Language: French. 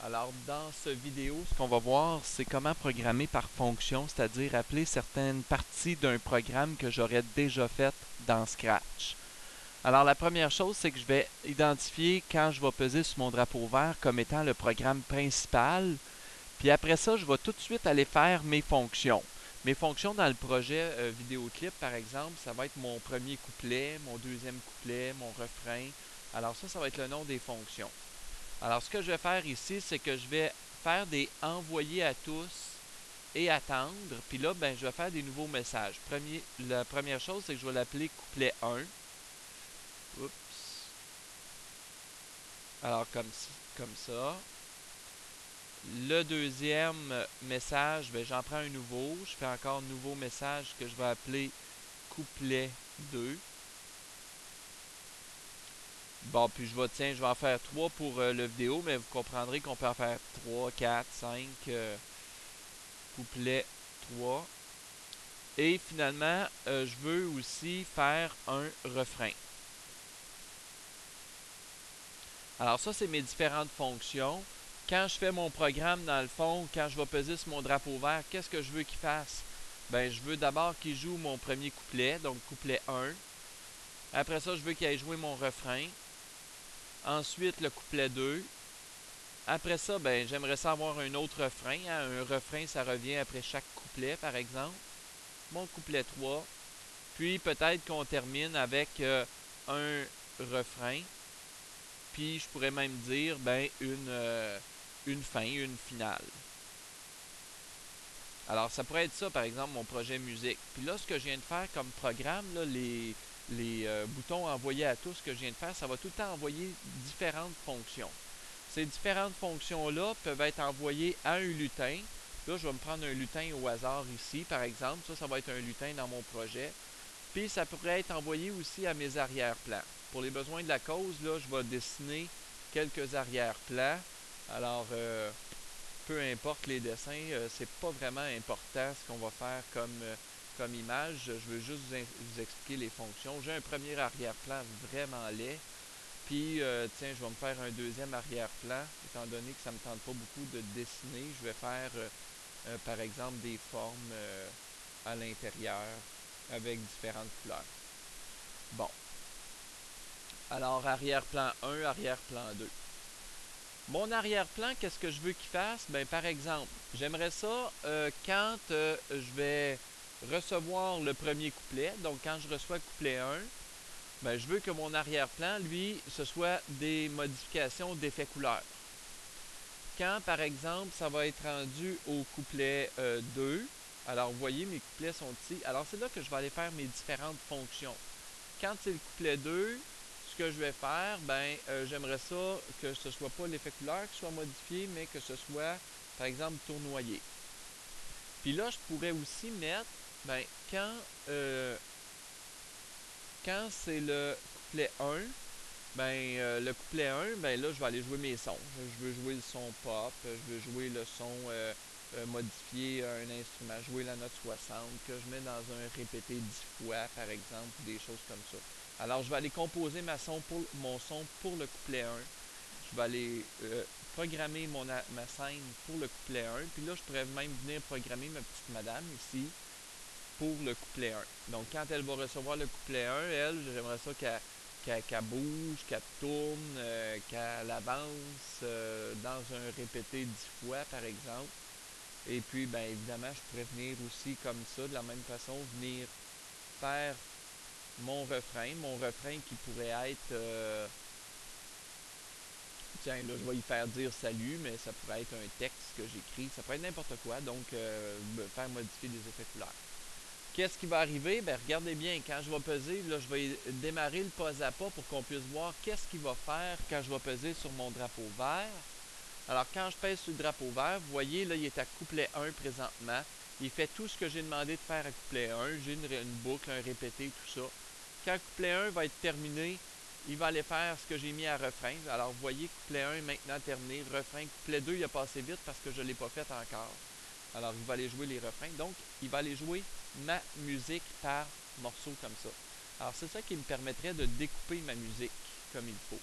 Alors, dans cette vidéo, ce qu'on va voir, c'est comment programmer par fonction, c'est-à-dire appeler certaines parties d'un programme que j'aurais déjà fait dans Scratch. Alors, la première chose, c'est que je vais identifier quand je vais peser sur mon drapeau vert comme étant le programme principal. Puis après ça, je vais tout de suite aller faire mes fonctions. Mes fonctions dans le projet vidéoclip, par exemple, ça va être mon premier couplet, mon deuxième couplet, mon refrain. Alors ça va être le nom des fonctions. Alors, ce que je vais faire ici, c'est que je vais faire des envoyer à tous et attendre. Puis là, ben, je vais faire des nouveaux messages. La première chose, c'est que je vais l'appeler couplet 1. Oups. Alors, comme ça. Le deuxième message, ben, j'en prends un nouveau. Je fais encore un nouveau message que je vais appeler couplet 2. Bon, puis je vais en faire 3 pour le vidéo, mais vous comprendrez qu'on peut en faire 3, 4, 5, couplet 3. Et finalement, je veux aussi faire un refrain. Alors ça, c'est mes différentes fonctions. Quand je fais mon programme, dans le fond, quand je vais peser sur mon drapeau vert, qu'est-ce que je veux qu'il fasse? Ben, je veux d'abord qu'il joue mon premier couplet, donc couplet 1. Après ça, je veux qu'il aille jouer mon refrain. Ensuite, le couplet 2. Après ça, ben, j'aimerais ça avoir un autre refrain. Hein. Un refrain, ça revient après chaque couplet, par exemple. Mon couplet 3. Puis peut-être qu'on termine avec un refrain. Puis je pourrais même dire ben une fin, une finale. Alors ça pourrait être ça par exemple mon projet musique. Puis là ce que je viens de faire comme programme, là, les boutons envoyés à tous que je viens de faire, ça va tout le temps envoyer différentes fonctions. Ces différentes fonctions-là peuvent être envoyées à un lutin. Là, je vais me prendre un lutin au hasard ici, par exemple. Ça va être un lutin dans mon projet. Puis ça pourrait être envoyé aussi à mes arrière-plans. Pour les besoins de la cause, là, je vais dessiner quelques arrière-plans. Alors, peu importe les dessins, c'est pas vraiment important ce qu'on va faire comme image. Je veux juste vous expliquer les fonctions. J'ai un premier arrière-plan vraiment laid. Puis, tiens, je vais me faire un deuxième arrière-plan. Étant donné que ça ne me tente pas beaucoup de dessiner, je vais faire, par exemple, des formes à l'intérieur avec différentes couleurs. Bon. Alors, arrière-plan 1, arrière-plan 2. Mon arrière-plan, qu'est-ce que je veux qu'il fasse? Ben, par exemple, j'aimerais ça quand je vais recevoir le premier couplet. Donc, quand je reçois couplet 1, ben, je veux que mon arrière-plan, lui, ce soit des modifications d'effets couleurs. Quand, par exemple, ça va être rendu au couplet 2, alors vous voyez, mes couplets sont ici. Alors, c'est là que je vais aller faire mes différentes fonctions. Quand c'est le couplet 2, ce que je vais faire, ben, j'aimerais ça que ce soit pas l'effet couleur qui soit modifié, mais que ce soit, par exemple, tournoyé. Puis là, je pourrais aussi mettre, ben, quand c'est le couplet 1, ben, le couplet 1, ben là, je vais aller jouer mes sons. Je veux jouer le son pop, je veux jouer le son modifier un instrument, jouer la note 60, que je mets dans un répété 10 fois, par exemple, des choses comme ça. Alors, je vais aller composer mon son pour le couplet 1. Je vais aller programmer ma scène pour le couplet 1. Puis là, je pourrais même venir programmer ma petite madame ici pour le couplet 1. Donc, quand elle va recevoir le couplet 1, elle, j'aimerais ça qu'elle bouge, qu'elle tourne, qu'elle avance dans un répété 10 fois, par exemple. Et puis, ben évidemment, je pourrais venir aussi comme ça, de la même façon, venir faire mon refrain qui pourrait être, tiens, là, je vais y faire dire salut, mais ça pourrait être un texte que j'écris, ça pourrait être n'importe quoi, donc faire modifier des effets couleurs. Qu'est-ce qui va arriver? Ben, regardez bien, quand je vais peser, là, je vais démarrer le pas à pas pour qu'on puisse voir qu'est-ce qu'il va faire quand je vais peser sur mon drapeau vert. Alors, quand je pèse sur le drapeau vert, vous voyez, là, il est à couplet 1 présentement. Il fait tout ce que j'ai demandé de faire à couplet 1. J'ai une boucle, un répété, tout ça. Quand couplet 1 va être terminé, il va aller faire ce que j'ai mis à refrain. Alors, vous voyez, couplet 1 est maintenant terminé. Refrain, couplet 2, il a passé vite parce que je ne l'ai pas fait encore. Alors, il va aller jouer les refrains. Donc, il va aller jouer ma musique par morceau comme ça. Alors, c'est ça qui me permettrait de découper ma musique comme il faut.